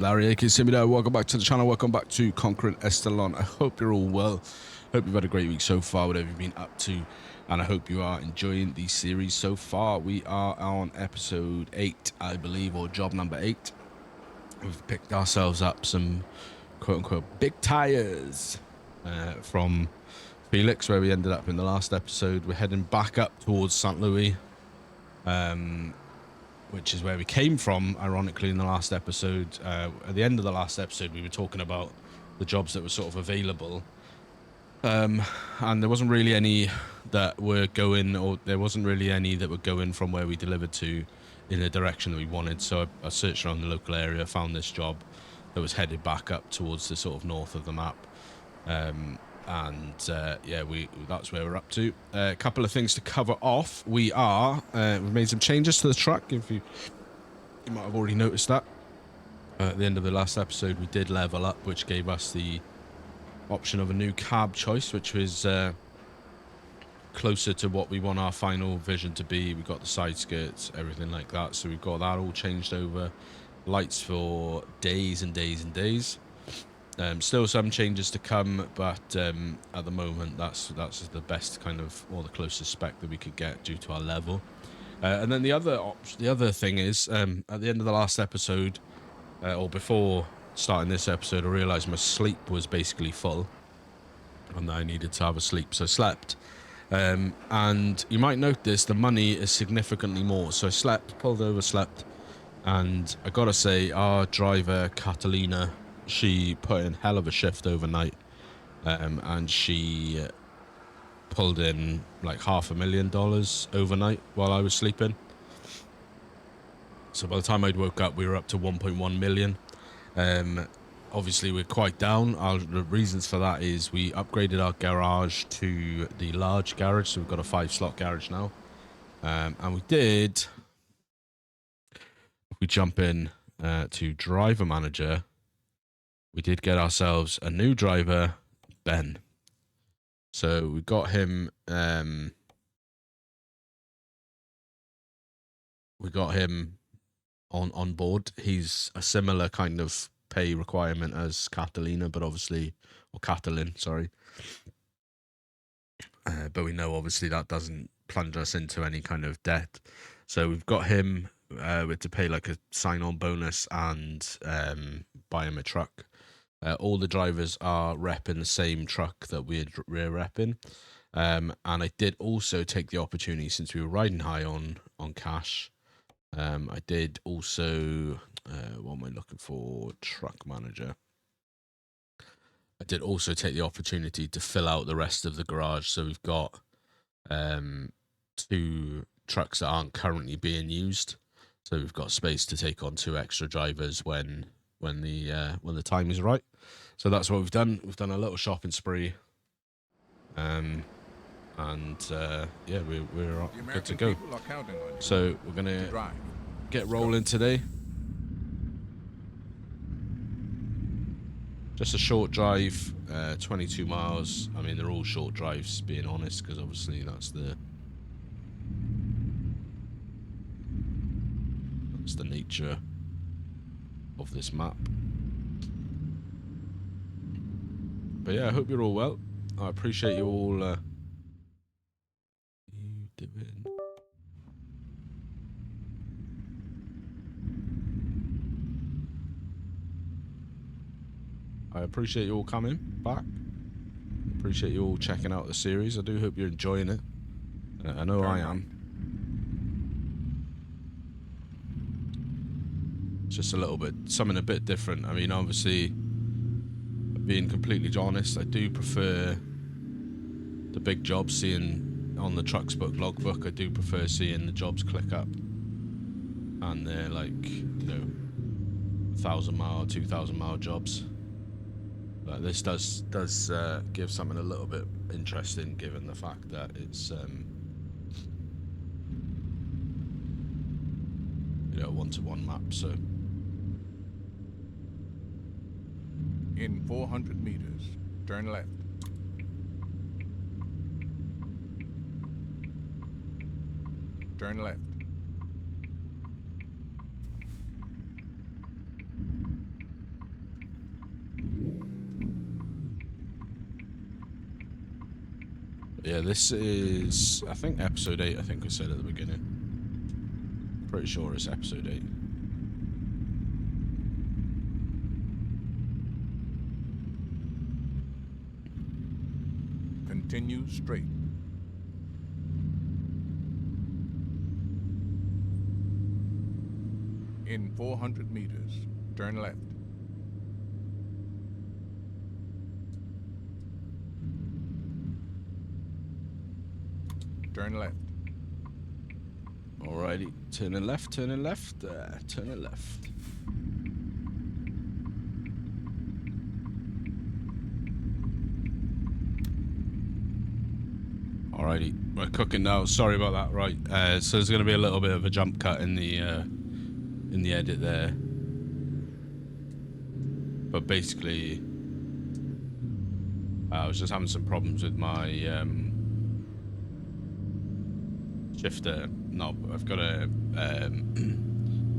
Larry, aka Simida. Welcome back to the channel. Welcome back to Conquering Esterlon. I hope you're all well. Hope you've had a great week so far, whatever you've been up to. And I hope you are enjoying the series so far. We are on episode 8, I believe, or job number 8. We've picked ourselves up some quote-unquote big tires from Felix, where we ended up in the last episode. We're heading back up towards St. Louis, which is where we came from, ironically, in the last episode. At the end of the last episode, we were talking about the jobs that were sort of available. And there wasn't really any that were going, or there wasn't really any that were going from where we delivered to in the direction that we wanted. So I searched around the local area, found this job that was headed back up towards the sort of north of the map. Yeah, that's where we're up to. A couple of things to cover off. We've made some changes to the truck. If you might have already noticed that at the end of the last episode, we did level up, which gave us the option of a new cab choice, which was closer to what we want our final vision to be. We've got the side skirts, everything like that, so we've got that all changed over. Lights for days and days and days. Still some changes to come, but at the moment that's the best kind of, or the closest spec that we could get due to our level. And then the other thing is, at the end of the last episode, or before starting this episode, I realised my sleep was basically full, and I needed to have a sleep, so I slept. And you might notice the money is significantly more. So I slept, pulled over, slept, and I gotta say, our driver Catalina, she put in hell of a shift overnight, and she pulled in like $500,000 overnight while I was sleeping. So by the time I'd woke up, we were up to 1.1 million. Obviously we're quite down. The reasons for that is we upgraded our garage to the large garage, so we've got a 5-slot garage now. And we did, if we jump in to driver manager, we did get ourselves a new driver, Ben. So we got him on board. He's a similar kind of pay requirement as Catalina, but obviously, or Catalin, sorry. But we know obviously that doesn't plunge us into any kind of debt. So we've got him to pay like a sign-on bonus and buy him a truck. All the drivers are repping the same truck that we're repping. And I did also take the opportunity, since we were riding high on cash, I did also, what am I looking for? Truck manager. I did also take the opportunity to fill out the rest of the garage. So we've got 2 trucks that aren't currently being used. So we've got space to take on 2 extra drivers when the time is right. So that's what we've done. We've done a little shopping spree. Yeah, we're good to go. So we're gonna get rolling today. Just a short drive, 22 miles. I mean, they're all short drives, being honest, because obviously that's the nature of this map. But yeah, I hope you're all well. I appreciate you all doing. I appreciate you all coming back. Appreciate you all checking out the series. I do hope you're enjoying it. I know I am. It's just a little bit, something a bit different. I mean, obviously, being completely honest, I do prefer the big jobs, seeing on the trucks book logbook. I do prefer seeing the jobs click up, and they're like, you know, 1,000-mile, 2,000-mile jobs. But this does give something a little bit interesting, given the fact that it's you know, a 1-to-1 map. So in 400 meters, turn left. Turn left. Yeah, this is, I think, episode 8, I think we said at the beginning. Pretty sure it's episode 8. Continue straight. In 400 meters, turn left. Turn left. Alrighty, turning left, turning left, turning left. Alrighty, we're cooking now. Sorry about that. Right, so there's going to be a little bit of a jump cut in the edit there, but basically, I was just having some problems with my shifter knob. I've got a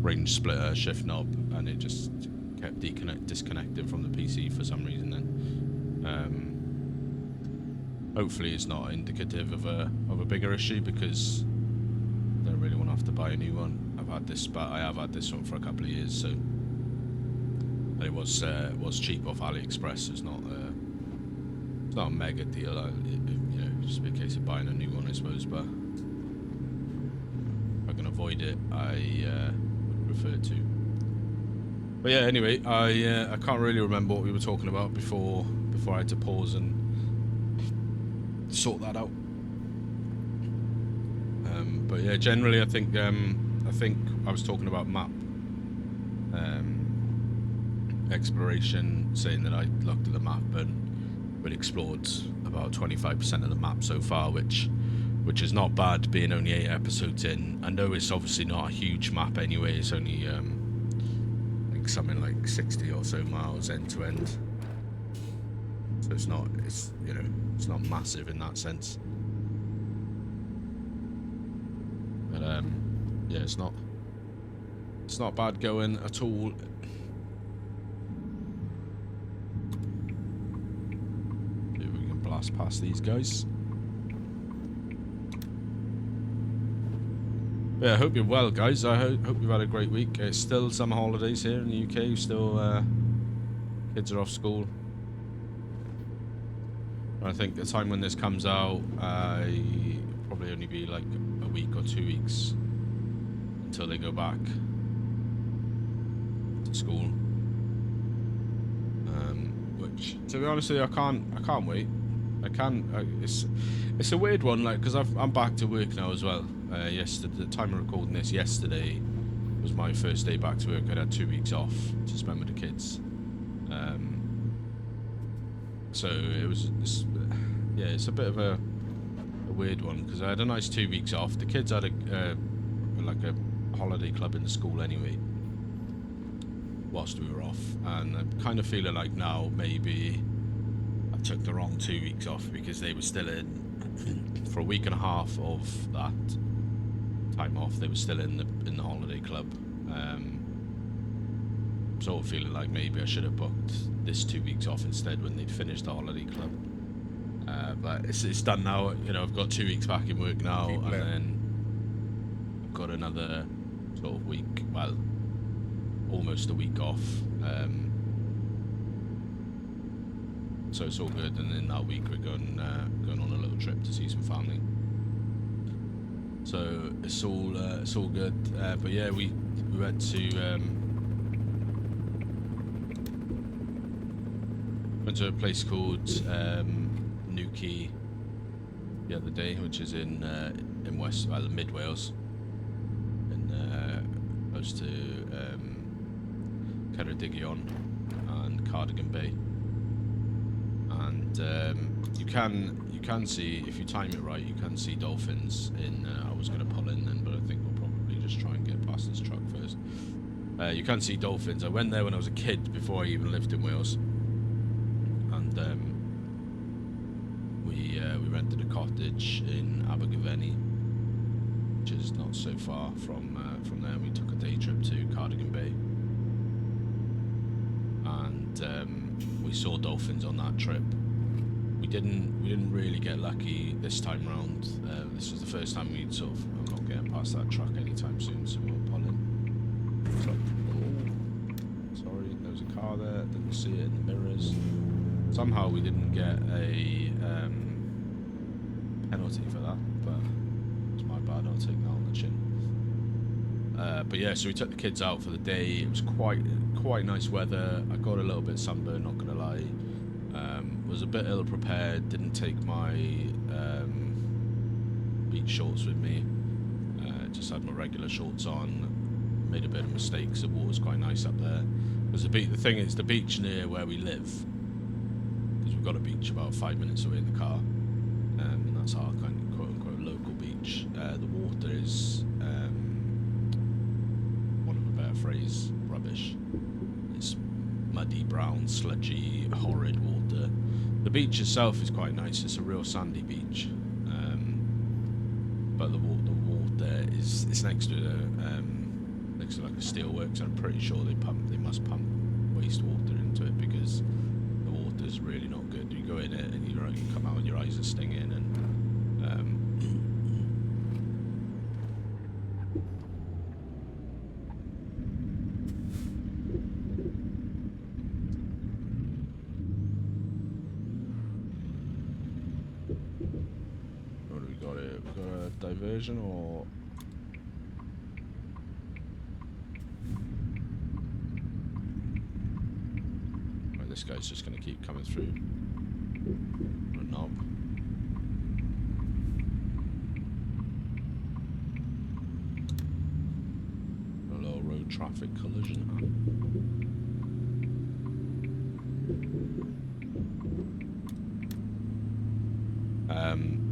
range splitter shift knob, and it just kept disconnecting from the PC for some reason. Then. Hopefully it's not indicative of a bigger issue, because I don't really want to have to buy a new one. I have had this one for a couple of years, so it was cheap off AliExpress. So it's not a mega deal. You know, just be a case of buying a new one, I suppose. But if I can avoid it, I would prefer to. But yeah, anyway, I can't really remember what we were talking about before I had to pause and sort that out. But yeah, generally I think I was talking about map exploration, saying that I looked at the map and we'd explored about 25% of the map so far, which is not bad, being only 8 episodes in. I know it's obviously not a huge map anyway. It's only I think something like 60 or so miles end to end. So it's not massive in that sense. But yeah, it's not bad going at all. See if we can blast past these guys. Yeah, I hope you're well, guys. I hope you've had a great week. It's still summer holidays here in the UK. Still, kids are off school. I think the time when this comes out, probably only be like a week or 2 weeks until they go back to school. Which, to be honest with you, I can't wait. It's a weird one, like, because I'm back to work now as well. Yesterday, the time of recording this, yesterday was my first day back to work. I'd had 2 weeks off to spend with the kids. So it's a bit of a weird one, because I had a nice 2 weeks off. The kids had a holiday club in the school anyway whilst we were off, and I'm kind of feeling like now maybe I took the wrong 2 weeks off, because they were still in for a week and a half of that time off. They were still in the holiday club. Sort of feeling like maybe I should have booked this 2 weeks off instead when they'd finished the holiday club. But it's done now. You know, I've got 2 weeks back in work now, and then I've got another sort of week, well, almost a week off. So it's all good. And in that week we're going on a little trip to see some family. So it's all good. But yeah, we went to a place called Newquay the other day, which is in mid Wales, close to Ceredigion and Cardigan Bay. And you can see, if you time it right, you can see dolphins in. I was going to pull in then, but I think we'll probably just try and get past this truck first. You can see dolphins. I went there when I was a kid, before I even lived in Wales. We rented a cottage in Abergavenny, which is not so far from there. We took a day trip to Cardigan Bay, and we saw dolphins on that trip, we didn't really get lucky this time round. This was the first time we'd sort of, I'm not getting past that truck anytime soon, so we'll pull in. Oh, sorry, there was a car there, didn't see it in the mirrors. Somehow we didn't get a penalty for that, but it's my bad, I'll take that on the chin. But yeah, so we took the kids out for the day. It was quite nice weather. I got a little bit sunburned, not gonna lie. Was a bit ill prepared, didn't take my beach shorts with me. Just had my regular shorts on. Made a bit of mistakes. The water's quite nice up there. The thing is, the beach near where we live, because we've got a beach about 5 minutes away in the car, and that's our kind of quote-unquote local beach. The water is, one of a better phrase, rubbish. It's muddy, brown, sludgy, horrid water. The beach itself is quite nice. It's a real sandy beach, but the water is, it's next to next to like a steelworks. I'm pretty sure they must pump wastewater into it, because the water's really not good. You go in it and you come out and your eyes are stinging, and what do we got here? We got a diversion, or this guy's just going to keep coming through. What a knob. A little road traffic collision.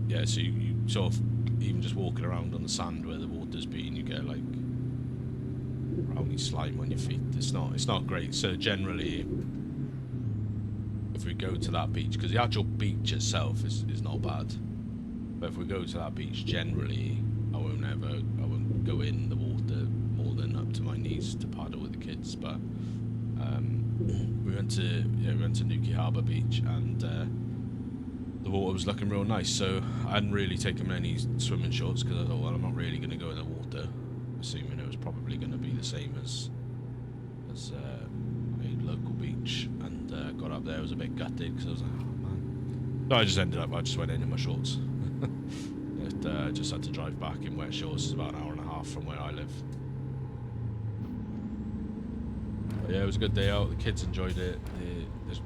Yeah, so you sort of, even just walking around on the sand where the water's been, you get like browny slime on your feet. It's not great. So generally, if we go to that beach, because the actual beach itself is not bad, but if we go to that beach, generally I won't go in the water more than up to my knees to paddle with the kids. But we went to Nuki Harbour Beach, and the water was looking real nice, so I hadn't really taken any swimming shorts, because I thought, well, I'm not really going to go in the water, assuming it was probably going to be the same as a local beach. And got up there, I was a bit gutted, because I was like, oh man. So I just went in my shorts. Just had to drive back in wet shorts. It's about an hour and a half from where I live. But yeah, it was a good day out. The kids enjoyed it.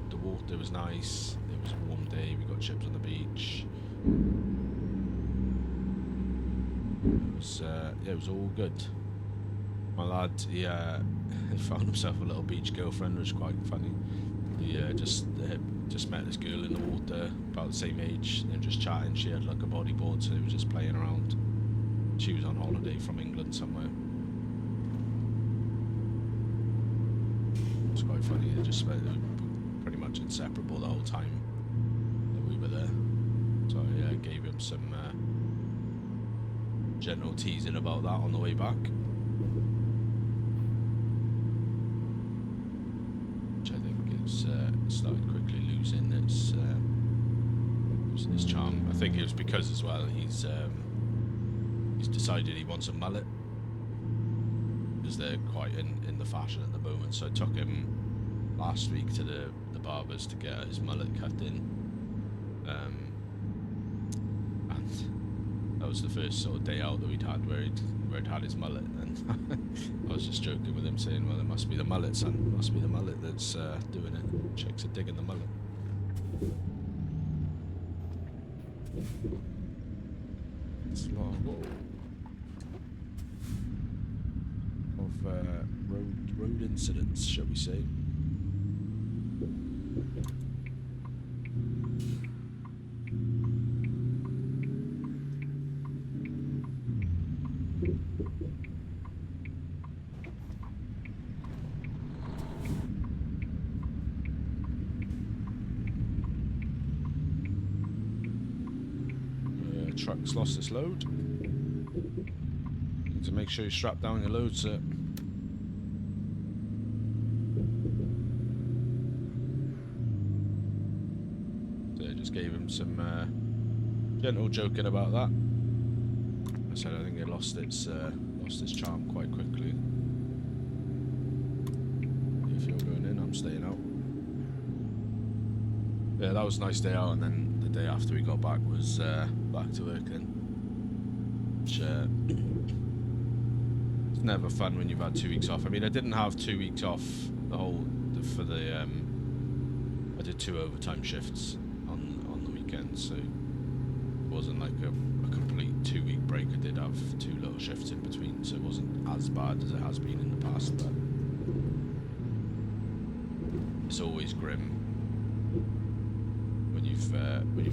The water was nice. It was a warm day. We got chips on the beach. It was all good. My lad, he found himself a little beach girlfriend, which was quite funny. He just met this girl in the water, about the same age, and just chatting. She had like a bodyboard, so he was just playing around. She was on holiday from England somewhere. It was quite funny. They just spent pretty much inseparable the whole time that we were there. So yeah, I gave him some gentle teasing about that on the way back. Started quickly losing its charm. I think it was because as well he's decided he wants a mullet, because they're quite in the fashion at the moment. So I took him last week to the barbers to get his mullet cut in, and that was the first sort of day out that we'd had where he'd had his mullet, and I was just joking with him, saying, well, it must be the mullet, son. It must be the mullet that's doing it. Chicks are digging the mullet. It's a lot of road incidents, shall we say. Truck's lost its load. Need to make sure you strap down your load, sir. So yeah, just gave him some gentle joking about that. I said I think it lost its charm quite quickly. If you're going in, I'm staying out. Yeah, that was a nice day out, and then the day after we got back was back to work then. Which, it's never fun when you've had 2 weeks off. I mean, I didn't have 2 weeks off for the I did 2 overtime shifts on the weekend, so it wasn't like a complete 2 week break. I did have 2 little shifts in between, so it wasn't as bad as it has been in the past, but it's always grim when you've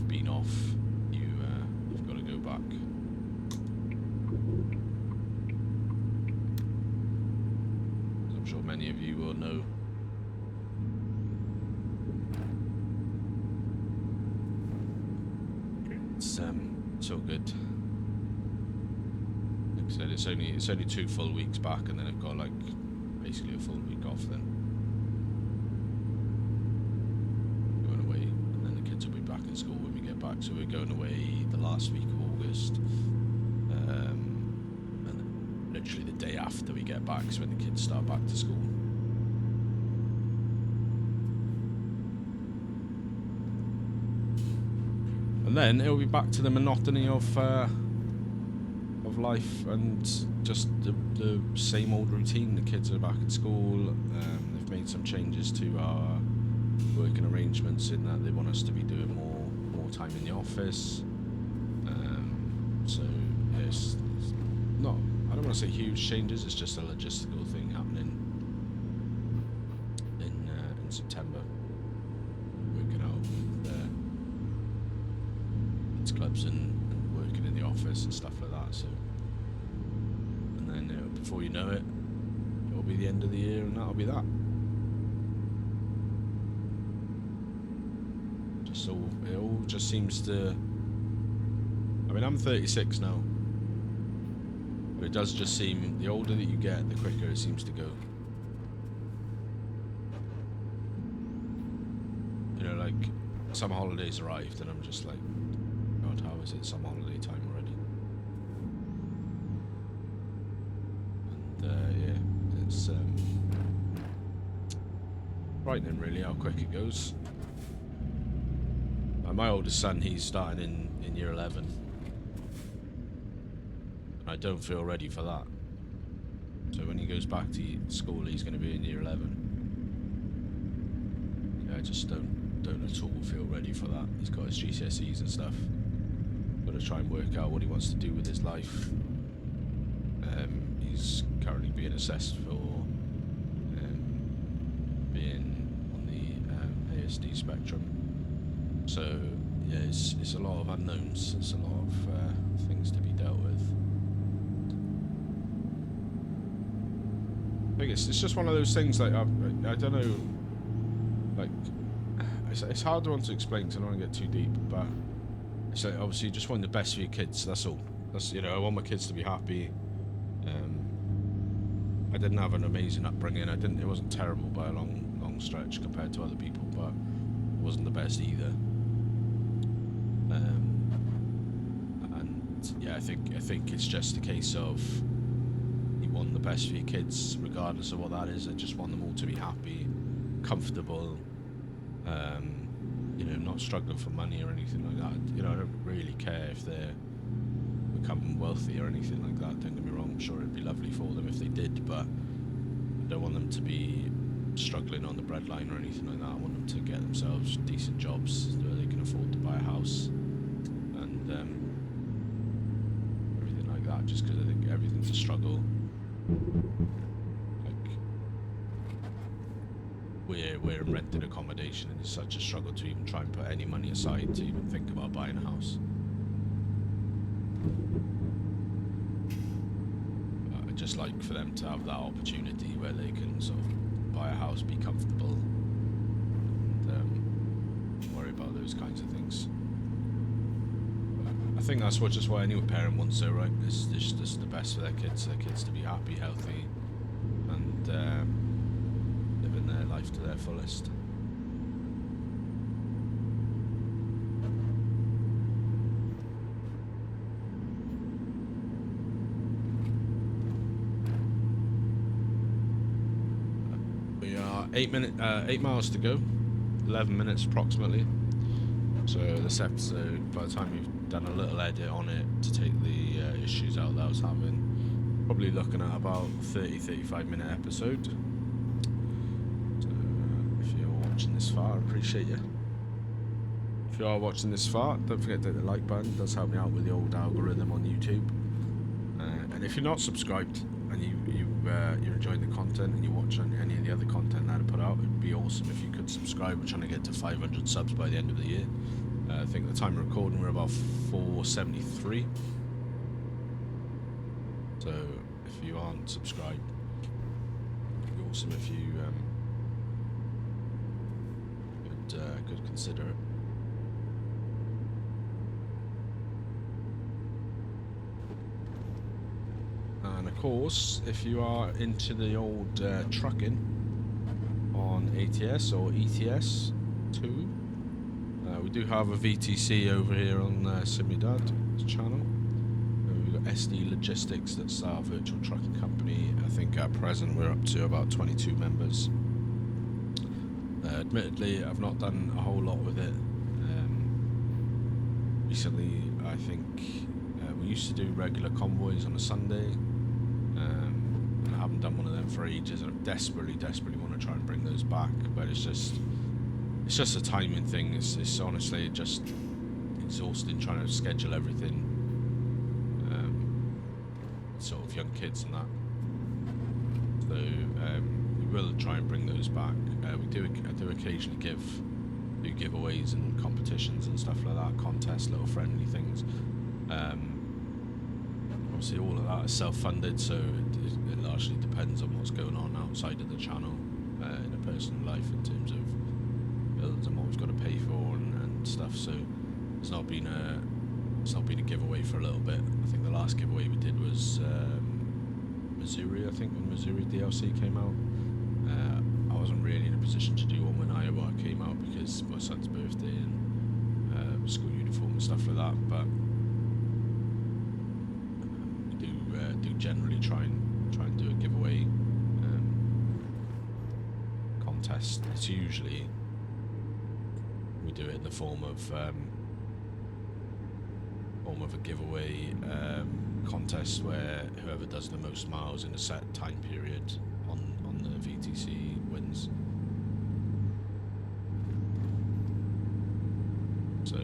been off. You've got to go back. As I'm sure many of you will know. It's all good. Like I said, it's only 2 full weeks back, and then I've got like basically a full week off then. Going away, and then the kids will be back in school when we get back. So we're going away the last week of August, and literally the day after we get back is when the kids start back to school. And then it'll be back to the monotony of life and just the same old routine. The kids are back at school. They've made some changes to our working arrangements in that they want us to be doing more time in the office. So yes, it's not. I don't want to say huge changes. It's just a logistical thing happening in September. Working out with kids clubs and working in the office and stuff like that. So, and then before you know it, it'll be the end of the year, and that'll be that. It all just seems to. I mean, I'm 36 now, but it does just seem the older that you get, the quicker it seems to go. You know, like summer holidays arrived, and I'm just like, God, how is it summer holiday time already? And yeah, it's frightening really how quick it goes. My oldest son, he's starting in year 11. And I don't feel ready for that. So when he goes back to school, he's going to be in year 11. Yeah, I just don't at all feel ready for that. He's got his GCSEs and stuff. Got to try and work out what he wants to do with his life. He's currently being assessed for being on the ASD spectrum. So yeah, it's a lot of unknowns. It's a lot of things to be dealt with. I think it's just one of those things. Like I don't know. Like it's hard one to explain because I don't want to get too deep. But it's like obviously you just want the best for your kids. That's all. That's, you know, I want my kids to be happy. I didn't have an amazing upbringing. It wasn't terrible by a long stretch compared to other people, but it wasn't the best either. And yeah, I think it's just a case of you want the best for your kids, regardless of what that is. I just want them all to be happy, comfortable, you know, not struggling for money or anything like that. You know, I don't really care if they're becoming wealthy or anything like that. Don't get me wrong. I'm sure it'd be lovely for them if they did, but I don't want them to be struggling on the breadline or anything like that. I want them to get themselves decent jobs where they can afford to buy a house and everything like that, just because I think everything's a struggle. Like we're in rented accommodation, and it's such a struggle to even try and put any money aside to even think about buying a house. I'd just like for them to have that opportunity where they can sort of buy a house, be comfortable, and worry about those kinds of things. I think that's just what any parent wants, though, right? This is the best for their kids to be happy, healthy, and living their life to their fullest. are 8 miles to go, 11 minutes approximately. So this episode, by the time we've done a little edit on it to take the issues out that I was having, probably looking at about 30-35 minute episode. So if you're watching this far, I appreciate you. If you are watching this far, don't forget to hit the like button. It does help me out with the old algorithm on YouTube. And if you're not subscribed and you're enjoying the content and you're watching any of the other content that I put out, it'd be awesome if you could subscribe. We're trying to get to 500 subs by the end of the year. I think the time of recording we're about 473. So if you aren't subscribed, it'd be awesome if you could consider it. And of course, if you are into the old trucking on ATS or ETS too, we do have a VTC over here on Simidad's channel. We've got SD Logistics, that's our virtual trucking company. I think at present we're up to about 22 members. Admittedly, I've not done a whole lot with it. Recently, I think we used to do regular convoys on a Sunday. And I haven't done one of them for ages, and I desperately want to try and bring those back, but it's just a timing thing. It's honestly just exhausting trying to schedule everything. Sort of young kids and that. So we will try and bring those back. I do occasionally do giveaways and competitions and stuff like that, contests, little friendly things. Obviously all of that is self-funded, so it largely depends on what's going on outside of the channel in a personal life in terms of bills and what we've got to pay for and stuff. So it's not been a giveaway for a little bit. I think the last giveaway we did was Missouri. I think when Missouri DLC came out, I wasn't really in a position to do one when Iowa came out because my son's birthday and school uniform and stuff like that, but do generally try and do a giveaway contest. It's usually we do it in the form of a giveaway contest where whoever does the most miles in a set time period on the VTC wins. So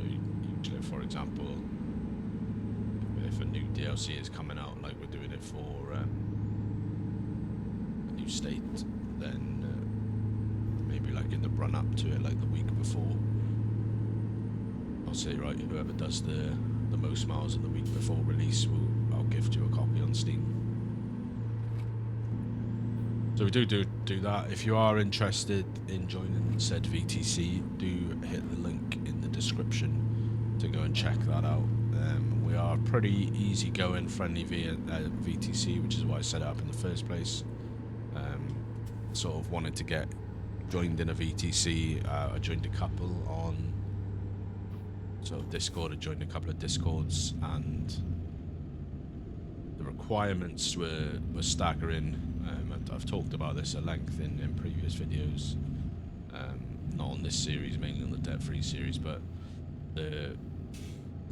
usually, for example, if a new DLC is coming out, like we're doing it for a new state, then maybe like in the run up to it, like the week before, I'll say, right, whoever does the most miles in the week before release, I'll gift you a copy on Steam. So we do that. If you are interested in joining said VTC, do hit the link in the description to go and check that out. We are pretty easygoing, friendly via VTC, which is why I set it up in the first place. Sort of wanted to get joined in a VTC. I joined a couple on sort of Discord. I joined a couple of Discords, and the requirements were staggering. I've talked about this at length in previous videos, not on this series, mainly on the debt-free series, but the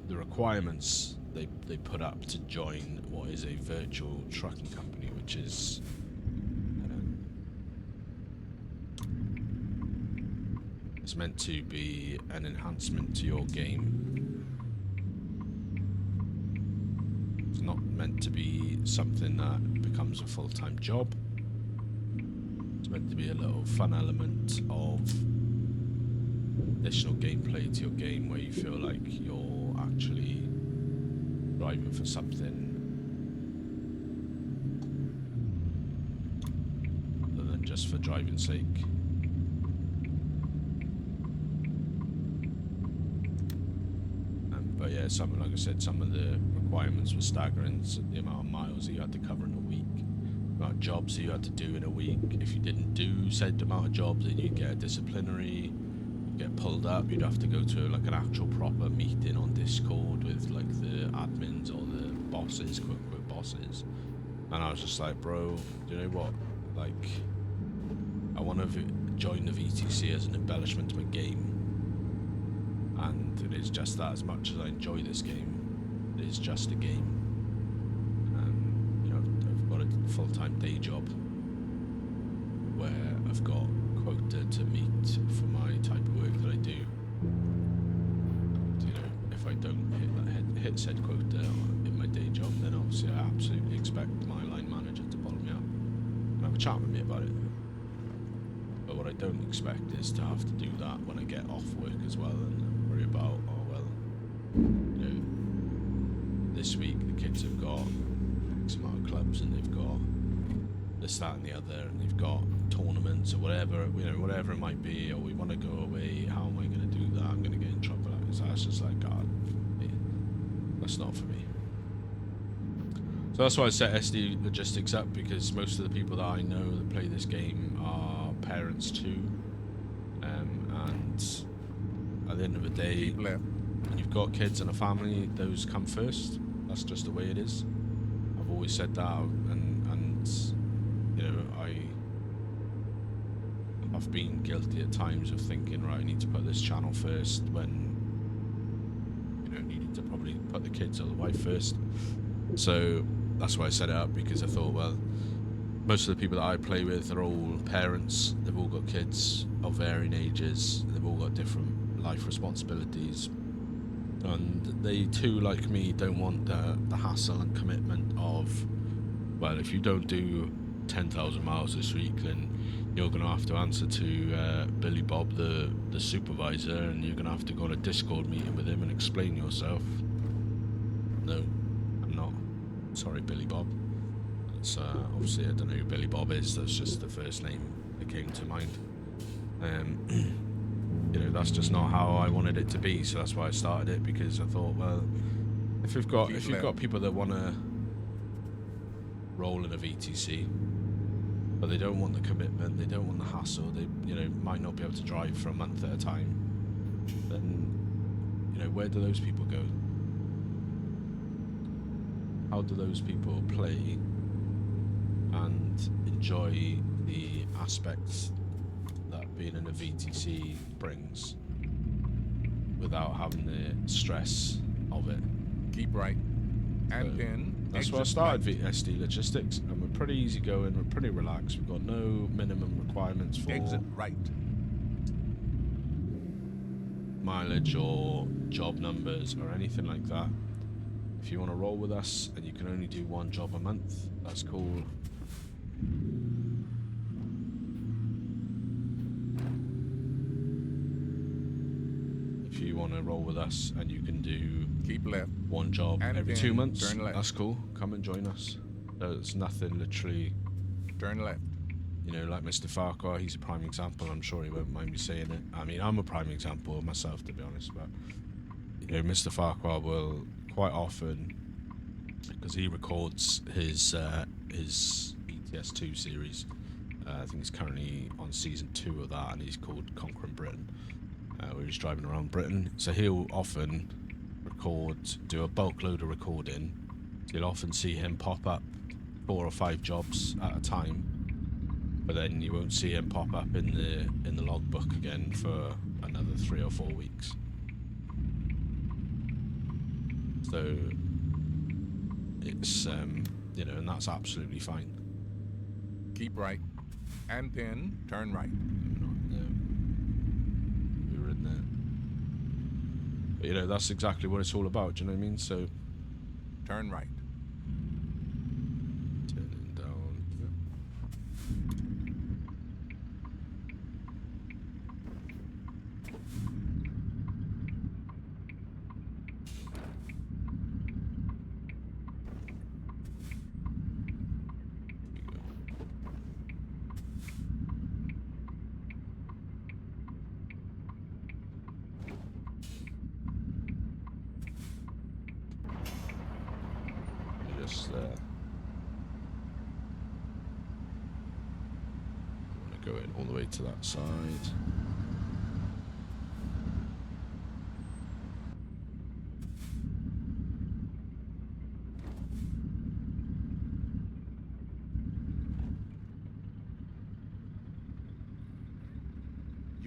requirements they put up to join what is a virtual trucking company, which is it's meant to be an enhancement to your game. It's not meant to be something that becomes a full-time job. It's meant to be a little fun element of additional gameplay to your game where you feel like you're actually driving for something other than just for driving's sake. But yeah, like I said, some of the requirements were staggering. So the amount of miles that you had to cover in a week, the amount of jobs that you had to do in a week. If you didn't do said amount of jobs, then you'd get a disciplinary, you'd get pulled up, you'd have to go to like an actual proper meeting on Discord with like the admins or the bosses, quote unquote bosses. And I was just like, bro, do you know what? Like, I want to join the VTC as an embellishment to my game, and it is just that. As much as I enjoy this game, it is just a game. You know, I've got a full-time day job where I've got quota to meet for my type of work that I do. And, you know, if I don't hit said quota in my day job, then obviously I absolutely expect my line manager to follow me up and have a chat with me about it. But what I don't expect is to have to do that when I get off work as well and worry about, oh well, you know, this week the kids have got X amount of clubs and they've got this, that and the other, and they've got tournaments or whatever, you know, whatever it might be, or we want to go away, how am I going to do that? I'm going to get in trouble. So that's just like, God, yeah, that's not for me. So that's why I set SD Logistics up, because most of the people that I know that play this game are parents too, and at the end of the day, when you've got kids and a family, those come first. That's just the way it is. I've always said that, and you know, I've been guilty at times of thinking, right, I need to put this channel first when, you know, needed to probably put the kids or the wife first. So that's why I set it up, because I thought, well, most of the people that I play with are all parents. They've all got kids of varying ages. They've all got different life responsibilities. And they too, like me, don't want the hassle and commitment of, well, if you don't do 10,000 miles this week, then you're going to have to answer to Billy Bob, the supervisor, and you're going to have to go on a Discord meeting with him and explain yourself. No, I'm not. Sorry, Billy Bob. It's obviously, I don't know who Billy Bob is. That's just the first name that came to mind. You know, that's just not how I wanted it to be. So that's why I started it, because I thought, well, if you've got people that want to roll in a VTC, but they don't want the commitment, they don't want the hassle, they, you know, might not be able to drive for a month at a time, then, you know, where do those people go? How do those people play and enjoy the aspects that being in a VTC brings without having the stress of it? Keep right. And then that's why I started SD Logistics, and we're pretty easy going, we're pretty relaxed, we've got no minimum requirements for exit right. mileage or job numbers or anything like that. If you want to roll with us and you can only do one job a month, that's cool. If you want to roll with us and you can do keep left one job and every 2 months, turn left. That's cool. Come and join us. There's nothing literally. Turn left. You know, like Mr. Farquhar, he's a prime example. I'm sure he won't mind me saying it. I mean, I'm a prime example of myself, to be honest. But you know, Mr. Farquhar will quite often, because he records his ETS2 series. I think he's currently on season 2 of that, and he's called Conquering Britain, where he's driving around Britain. So he'll often do a bulk load of recording. So you'll often see him pop up 4 or 5 jobs at a time, but then you won't see him pop up in the logbook again for another 3 or 4 weeks. So it's you know, and that's absolutely fine. Keep right, and then turn right. We were in there. But, you know, that's exactly what it's all about. Do you know what I mean? So turn right. Turning down. Just I'm gonna go in all the way to that side.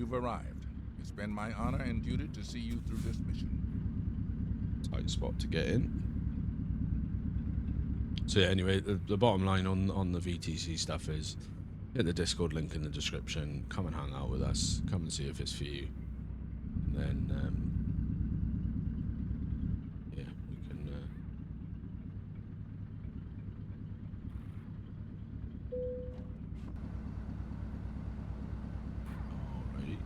You've arrived. It's been my honor and duty to see you through this mission. Tight spot to get in. So yeah, anyway, the bottom line on the VTC stuff is hit the Discord link in the description. Come and hang out with us. Come and see if it's for you. And then, yeah, we can... Alrighty.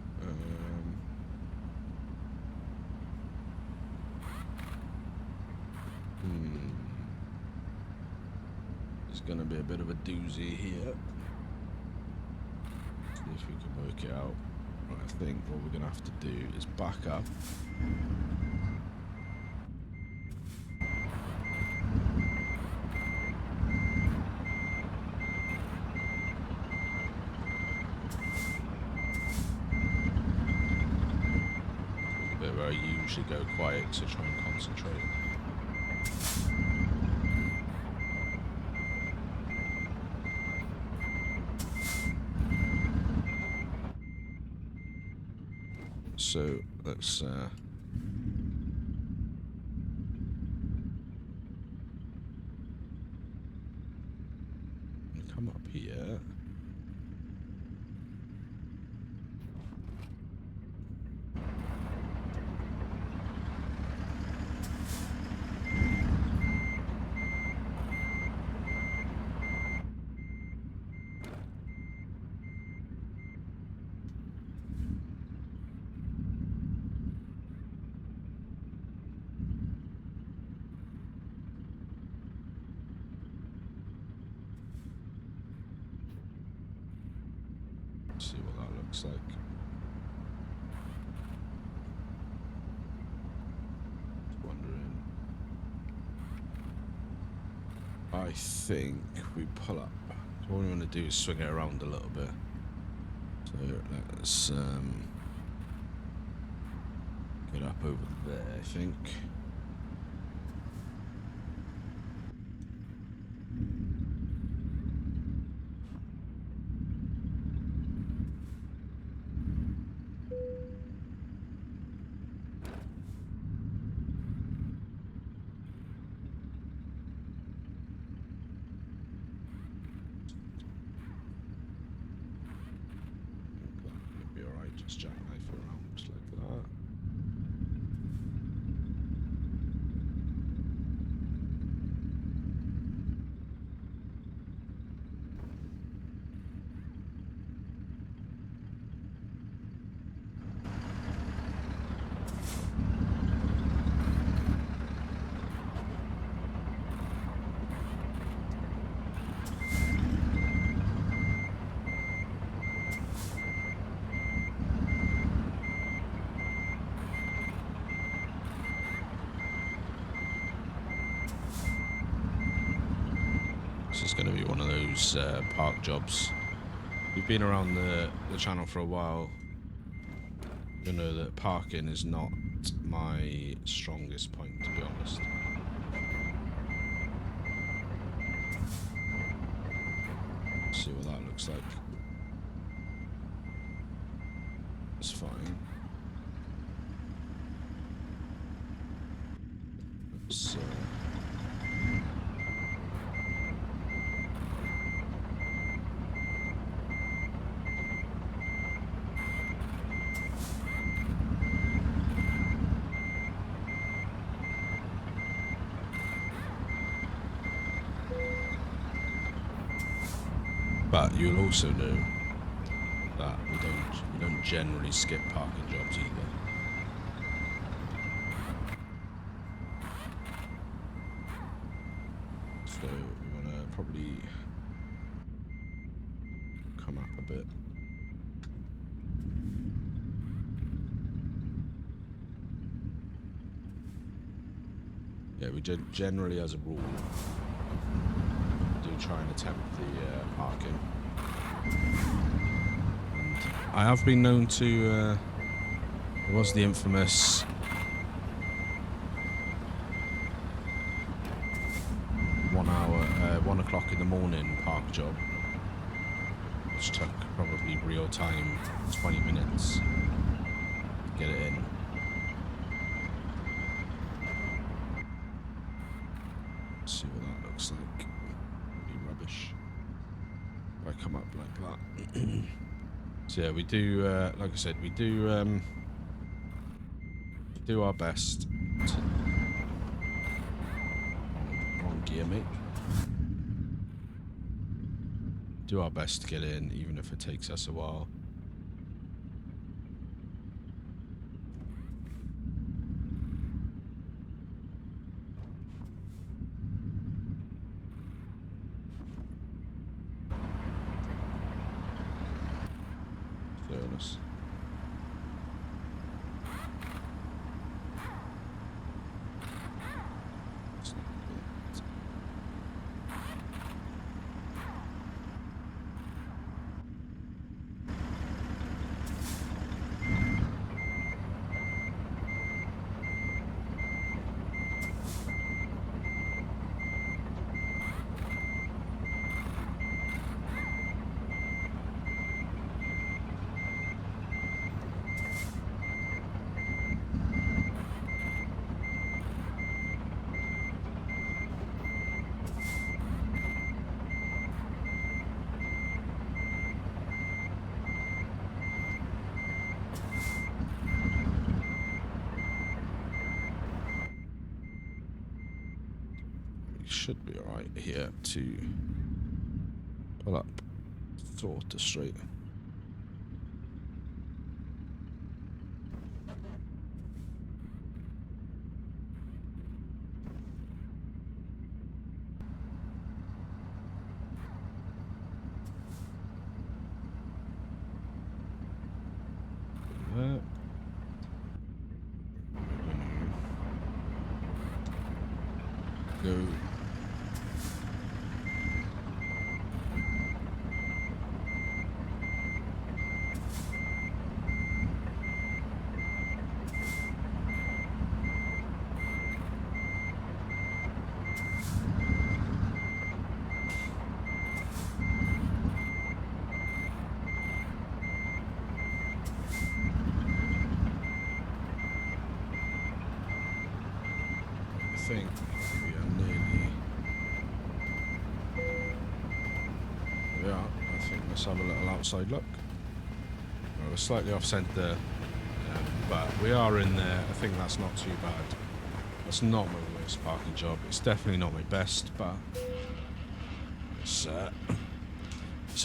It's going to be a bit of a doozy here. See if we can work it out. I think what we're going to have to do is back up. A bit where I usually go quiet to try and concentrate. So let's come up here. See what that looks like. Just wondering. I think we pull up. So what we want to do is swing it around a little bit. So let's get up over there, I think. Just jackknife around just like that. This is going to be one of those park jobs. We've been around the channel for a while. You know that parking is not my strongest point, to be honest. Let's see what that looks like. It's fine. Let's but you'll also know that we don't generally skip parking jobs either. So we want to probably come up a bit. Yeah, we generally, as a rule, do try and attempt the parking. And I have been known to, it was the infamous 1 o'clock in the morning park job. which took probably real time 20 minutes to get it in. Let's see what that looks like. Pretty rubbish. If I come up like that. So yeah, we do, like I said, we do our best to... Wrong gear, mate. Do our best to get in, even if it takes us a while. Furnace. Should be alright here to pull up sort of straight. Go. I think we are nearly... There we are. I think let's have a little outside look. Well, we're slightly off centre, but we are in there. I think that's not too bad. That's not my worst parking job. It's definitely not my best, but it's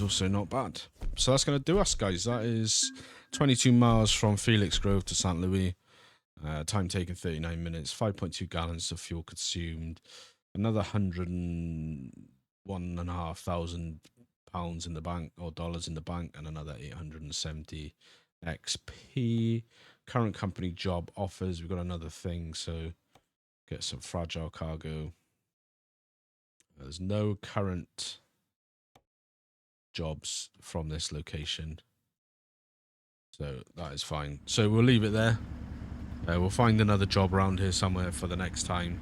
also not bad. So that's going to do us, guys. That is 22 miles from Felix Grove to St. Louis. Time taken 39 minutes, 5.2 gallons of fuel consumed, another £101,500 in the bank, or dollars in the bank, and another 870 XP. Current company job offers, we've got another thing, so get some fragile cargo. There's no current jobs from this location, so that is fine. So we'll leave it there. We'll find another job around here somewhere for the next time.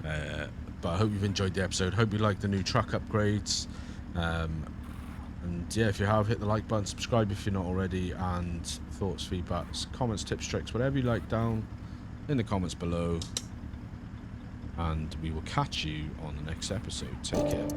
But I hope you've enjoyed the episode. Hope you like the new truck upgrades. And yeah, if you have, hit the like button, subscribe if you're not already, and thoughts, feedbacks, comments, tips, tricks, whatever you like down in the comments below. And we will catch you on the next episode. Take care.